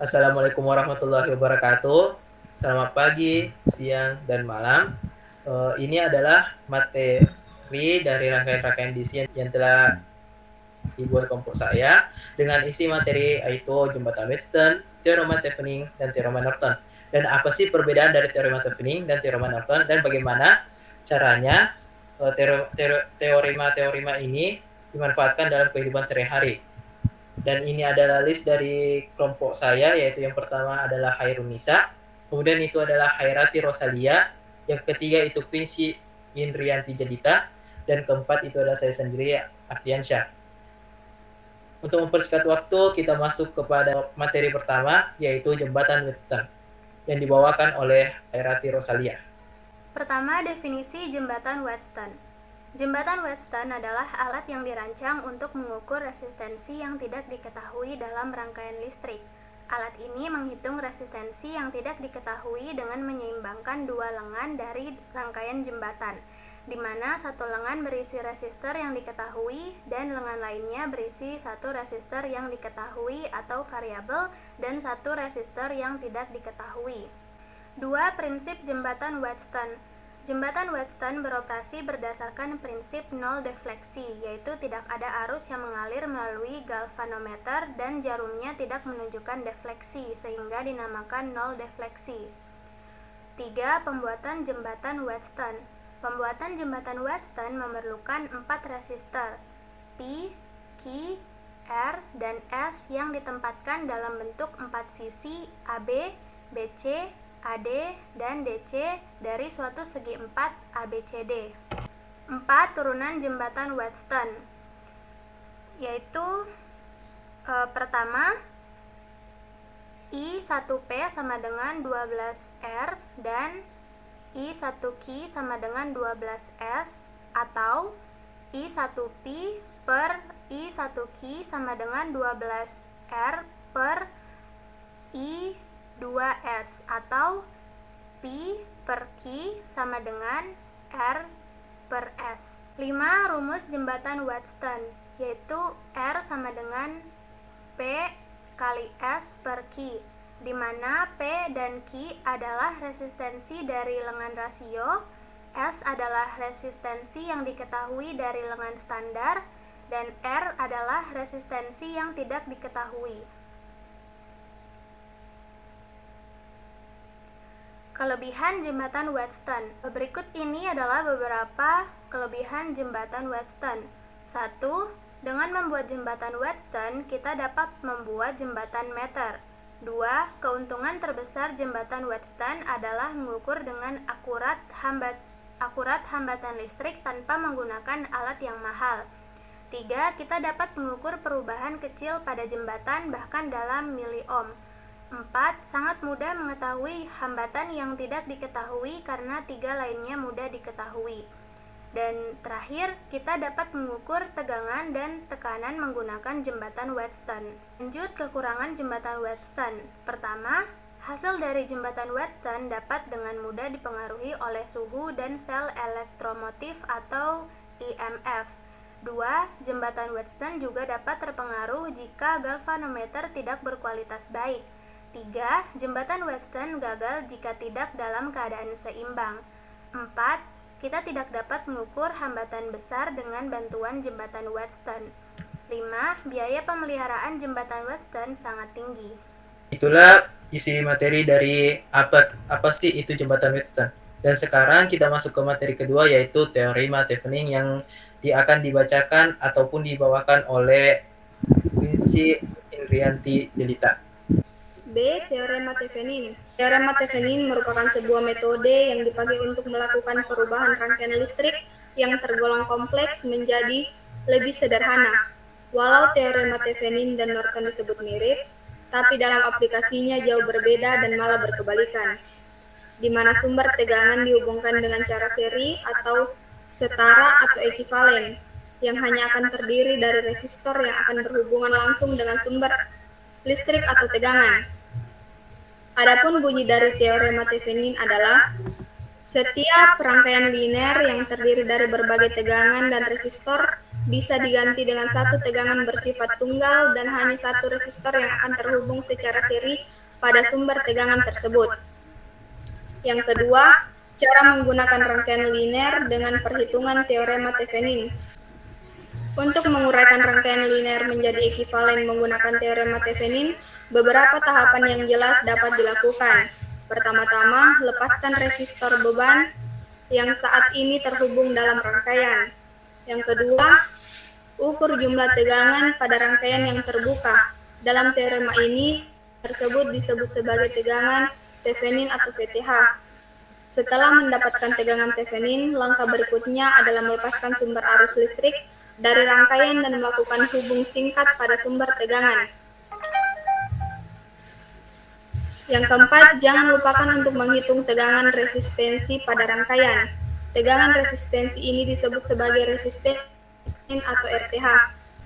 Assalamualaikum warahmatullahi wabarakatuh. Selamat pagi, siang, dan malam. Ini adalah materi dari rangkaian-rangkaian DC yang telah dibuat kelompok saya dengan isi materi yaitu jembatan Wheatstone, teorema Thevenin, dan teorema Norton. Dan apa sih perbedaan dari teorema Thevenin dan teorema Norton dan bagaimana caranya teorema-teorema ini dimanfaatkan dalam kehidupan sehari-hari. Dan ini adalah list dari kelompok saya, yaitu yang pertama adalah Hairunisa, kemudian itu adalah Hairati Rosalia, yang ketiga itu Quincy Indrianti Jedita, dan keempat itu adalah saya sendiri, Ardiansyah. Untuk mempersingkat waktu, kita masuk kepada materi pertama, yaitu Jembatan Wheatstone, yang dibawakan oleh Hairati Rosalia. Pertama, definisi jembatan Wheatstone. Jembatan Wheatstone adalah alat yang dirancang untuk mengukur resistensi yang tidak diketahui dalam rangkaian listrik. Alat ini menghitung resistensi yang tidak diketahui dengan menyeimbangkan dua lengan dari rangkaian jembatan, di mana satu lengan berisi resistor yang diketahui dan lengan lainnya berisi satu resistor yang diketahui atau variabel dan satu resistor yang tidak diketahui. 2. Prinsip jembatan Wheatstone. Jembatan Wheatstone beroperasi berdasarkan prinsip nol defleksi, yaitu tidak ada arus yang mengalir melalui galvanometer dan jarumnya tidak menunjukkan defleksi, sehingga dinamakan nol defleksi. 3. Pembuatan jembatan Wheatstone. Pembuatan jembatan Wheatstone memerlukan 4 resistor P, Q, R, dan S yang ditempatkan dalam bentuk 4 sisi AB, BC, AD, dan DC dari suatu segi 4 ABCD. 4. Turunan jembatan Wheatstone, yaitu pertama, I1P sama dengan 12R dan I1Q sama dengan 12S, atau I1P per I1Q sama dengan 12R per I2S, atau P per Q sama dengan R per S. 5. Rumus jembatan Wheatstone, yaitu R sama dengan P kali S per Q, di mana P dan Q adalah resistensi dari lengan rasio, S adalah resistensi yang diketahui dari lengan standar, dan R adalah resistensi yang tidak diketahui. Kelebihan jembatan Wheatstone. Berikut ini adalah beberapa kelebihan jembatan Wheatstone. 1. Dengan membuat jembatan Wheatstone, kita dapat membuat jembatan meter. 2. Keuntungan terbesar jembatan Wheatstone adalah mengukur dengan akurat hambatan listrik tanpa menggunakan alat yang mahal. 3. Kita dapat mengukur perubahan kecil pada jembatan bahkan dalam miliohm. 4. Sangat mudah mengetahui hambatan yang tidak diketahui karena 3 lainnya mudah diketahui. Dan terakhir, kita dapat mengukur tegangan dan tekanan menggunakan jembatan Wheatstone. Lanjut, kekurangan jembatan Wheatstone. Pertama, hasil dari jembatan Wheatstone dapat dengan mudah dipengaruhi oleh suhu dan sel elektromotif atau EMF. 2. Jembatan Wheatstone juga dapat terpengaruh jika galvanometer tidak berkualitas baik. 3. Jembatan Wheatstone gagal jika tidak dalam keadaan seimbang. 4. Kita tidak dapat mengukur hambatan besar dengan bantuan jembatan Wheatstone. 5. Biaya pemeliharaan jembatan Wheatstone sangat tinggi. Itulah isi materi dari apa sih itu jembatan Wheatstone. Dan sekarang kita masuk ke materi kedua, yaitu teorema Thevenin yang akan dibacakan ataupun dibawakan oleh Quincy Indrianti Jelita. B. Teorema Thevenin. Teorema Thevenin merupakan sebuah metode yang dipakai untuk melakukan perubahan rangkaian listrik yang tergolong kompleks menjadi lebih sederhana. Walau teorema Thevenin dan Norton disebut mirip, tapi dalam aplikasinya jauh berbeda dan malah berkebalikan, di mana sumber tegangan dihubungkan dengan cara seri atau setara atau ekivalen, yang hanya akan terdiri dari resistor yang akan berhubungan langsung dengan sumber listrik atau tegangan. Adapun bunyi dari teorema Thevenin adalah setiap rangkaian linear yang terdiri dari berbagai tegangan dan resistor bisa diganti dengan satu tegangan bersifat tunggal dan hanya satu resistor yang akan terhubung secara seri pada sumber tegangan tersebut. Yang kedua, cara menggunakan rangkaian linear dengan perhitungan teorema Thevenin. Untuk menguraikan rangkaian linear menjadi ekivalen menggunakan teorema Thevenin, beberapa tahapan yang jelas dapat dilakukan. Pertama-tama, lepaskan resistor beban yang saat ini terhubung dalam rangkaian. Yang kedua, ukur jumlah tegangan pada rangkaian yang terbuka. Dalam teorema ini, tersebut disebut sebagai tegangan Thevenin atau VTH. Setelah mendapatkan tegangan Thevenin, langkah berikutnya adalah melepaskan sumber arus listrik dari rangkaian dan melakukan hubung singkat pada sumber tegangan. Yang keempat, jangan lupakan untuk menghitung tegangan resistensi pada rangkaian. Tegangan resistensi ini disebut sebagai resistensi atau RTH.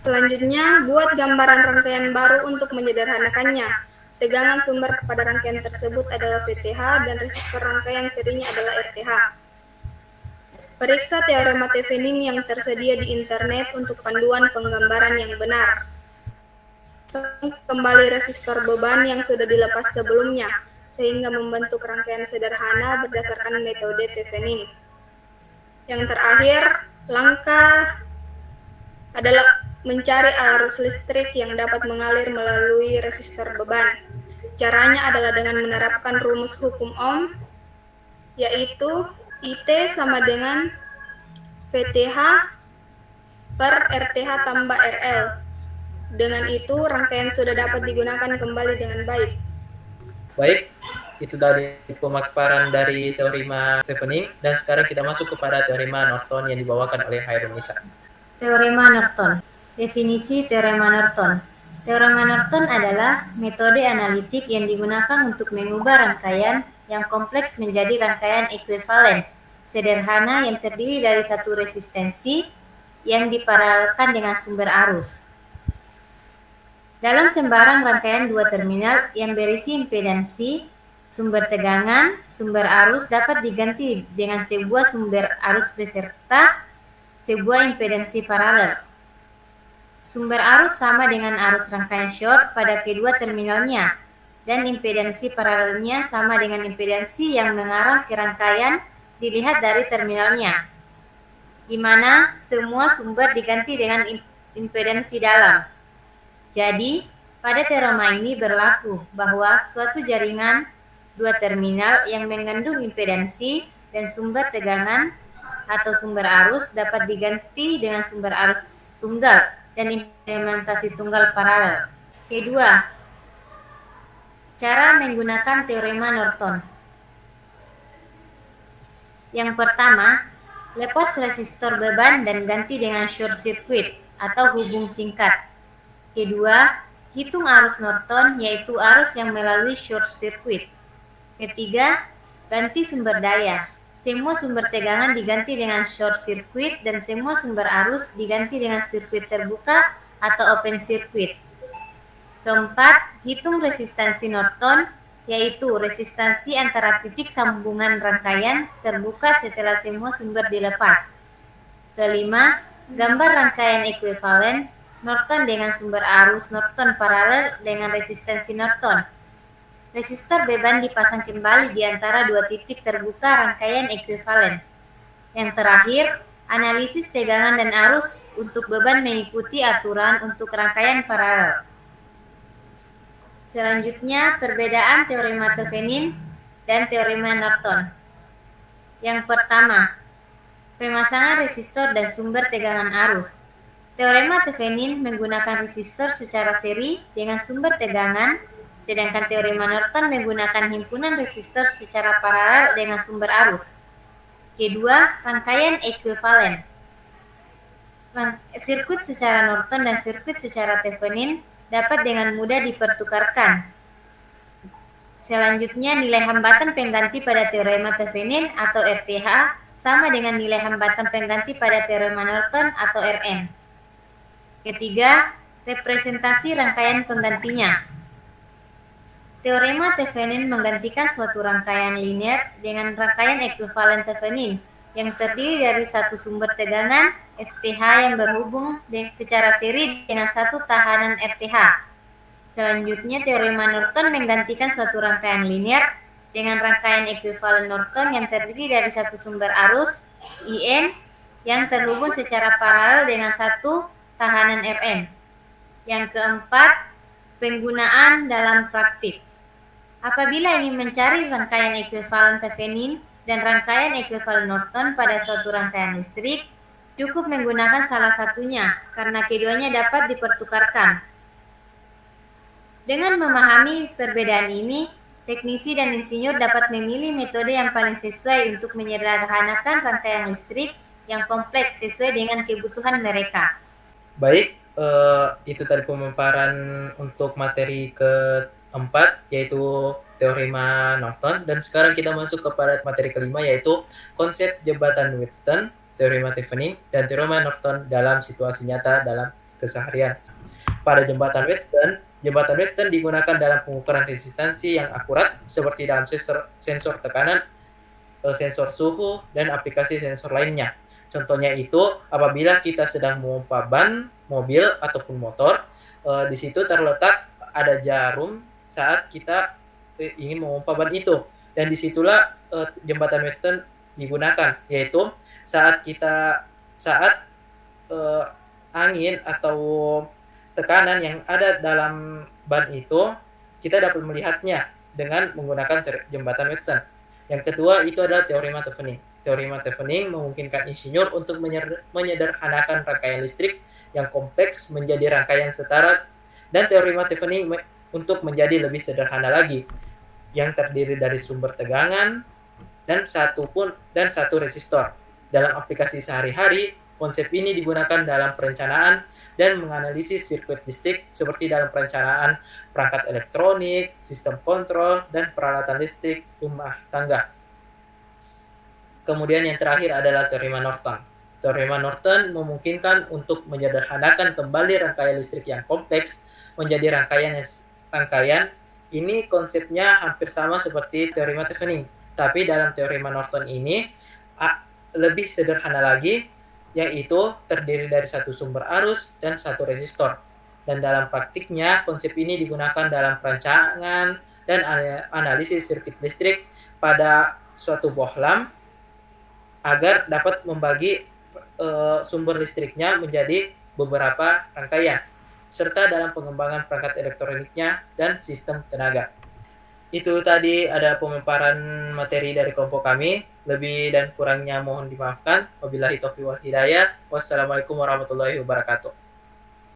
Selanjutnya, buat gambaran rangkaian baru untuk menyederhanakannya. Tegangan sumber pada rangkaian tersebut adalah VTH dan resistor rangkaian serinya adalah RTH. Periksa teorema Thevenin yang tersedia di internet untuk panduan penggambaran yang benar. Kembali resistor beban yang sudah dilepas sebelumnya, sehingga membentuk rangkaian sederhana berdasarkan metode Thevenin. Yang terakhir, langkah adalah mencari arus listrik yang dapat mengalir melalui resistor beban. Caranya adalah dengan menerapkan rumus hukum Ohm, yaitu IT sama dengan VTH per RTH tambah RL. Dengan itu, rangkaian sudah dapat digunakan kembali dengan baik. Baik, itu dari pemaparan dari teorema Thevenin, dan sekarang kita masuk kepada teorema Norton yang dibawakan oleh Hairunisa. Teorema Norton. Definisi teorema Norton. Teorema Norton adalah metode analitik yang digunakan untuk mengubah rangkaian yang kompleks menjadi rangkaian ekuivalen sederhana yang terdiri dari satu resistensi yang diparalelkan dengan sumber arus. Dalam sembarang rangkaian dua terminal yang berisi impedansi, sumber tegangan, sumber arus dapat diganti dengan sebuah sumber arus beserta sebuah impedansi paralel. Sumber arus sama dengan arus rangkaian short pada kedua terminalnya, dan impedansi paralelnya sama dengan impedansi yang mengarah ke rangkaian dilihat dari terminalnya, di mana semua sumber diganti dengan impedansi dalam. Jadi, pada teorema ini berlaku bahwa suatu jaringan dua terminal yang mengandung impedansi dan sumber tegangan atau sumber arus dapat diganti dengan sumber arus tunggal dan implementasi tunggal paralel. Kedua, cara menggunakan teorema Norton. Yang pertama, lepas resistor beban dan ganti dengan short circuit atau hubung singkat. Kedua, hitung arus Norton, yaitu arus yang melalui short circuit. Ketiga, ganti sumber daya. Semua sumber tegangan diganti dengan short circuit dan semua sumber arus diganti dengan sirkuit terbuka atau open circuit. Keempat, hitung resistansi Norton, yaitu resistansi antara titik sambungan rangkaian terbuka setelah semua sumber dilepas. Kelima, gambar rangkaian ekuivalen Norton dengan sumber arus Norton paralel dengan resistansi Norton. Resistor beban dipasang kembali di antara dua titik terbuka rangkaian ekuivalen. Yang terakhir, analisis tegangan dan arus untuk beban mengikuti aturan untuk rangkaian paralel. Selanjutnya, perbedaan teorema Thevenin dan teorema Norton. Yang pertama, pemasangan resistor dan sumber tegangan arus. Teorema Thevenin menggunakan resistor secara seri dengan sumber tegangan, sedangkan teorema Norton menggunakan himpunan resistor secara paralel dengan sumber arus. Kedua, rangkaian ekuivalen. Sirkuit secara Norton dan sirkuit secara Thevenin dapat dengan mudah dipertukarkan. Selanjutnya, nilai hambatan pengganti pada teorema Thevenin atau RTH sama dengan nilai hambatan pengganti pada teorema Norton atau Rn. Ketiga, representasi rangkaian penggantinya. Teorema Thevenin menggantikan suatu rangkaian linear dengan rangkaian ekuivalen Thevenin yang terdiri dari satu sumber tegangan FTH yang berhubung secara seri dengan satu tahanan RTH. Selanjutnya, teorema Norton menggantikan suatu rangkaian linear dengan rangkaian ekuivalen Norton yang terdiri dari satu sumber arus IN yang terhubung secara paralel dengan satu tahanan Rn. Yang keempat, penggunaan dalam praktik. Apabila ingin mencari rangkaian ekuivalen Thevenin dan rangkaian ekuivalen Norton pada suatu rangkaian listrik, cukup menggunakan salah satunya karena keduanya dapat dipertukarkan. Dengan memahami perbedaan ini, teknisi dan insinyur dapat memilih metode yang paling sesuai untuk menyederhanakan rangkaian listrik yang kompleks sesuai dengan kebutuhan mereka. Baik, itu tadi pemaparan untuk materi keempat, yaitu teorema Norton. Dan sekarang kita masuk kepada materi kelima, yaitu konsep jembatan Wheatstone, teorema Thevenin, dan teorema Norton dalam situasi nyata dalam keseharian. Pada jembatan Wheatstone digunakan dalam pengukuran resistansi yang akurat seperti dalam sensor tekanan, sensor suhu, dan aplikasi sensor lainnya. Contohnya itu apabila kita sedang memompa ban mobil ataupun motor, di situ terletak ada jarum saat kita ingin memompa ban itu, dan disitulah jembatan Wheatstone digunakan, yaitu saat angin atau tekanan yang ada dalam ban itu, kita dapat melihatnya dengan menggunakan jembatan Wheatstone. Yang kedua itu adalah teorema Thevenin. Teorema Thevenin memungkinkan insinyur untuk menyederhanakan rangkaian listrik yang kompleks menjadi rangkaian setara, dan teorema Thevenin untuk menjadi lebih sederhana lagi, yang terdiri dari sumber tegangan dan satu resistor. Dalam aplikasi sehari-hari, konsep ini digunakan dalam perencanaan dan menganalisis sirkuit listrik seperti dalam perencanaan perangkat elektronik, sistem kontrol, dan peralatan listrik rumah tangga. Kemudian yang terakhir adalah teorema Norton. Teorema Norton memungkinkan untuk menyederhanakan kembali rangkaian listrik yang kompleks menjadi rangkaian. Ini konsepnya hampir sama seperti teorema Thevenin, tapi dalam teorema Norton ini lebih sederhana lagi, yaitu terdiri dari satu sumber arus dan satu resistor. Dan dalam praktiknya, konsep ini digunakan dalam perancangan dan analisis sirkuit listrik pada suatu bohlam agar dapat membagi sumber listriknya menjadi beberapa rangkaian, serta dalam pengembangan perangkat elektroniknya dan sistem tenaga. Itu tadi ada pemaparan materi dari kelompok kami. Lebih dan kurangnya mohon dimaafkan. Wabillahi taufiq wal hidayah. Wassalamualaikum warahmatullahi wabarakatuh.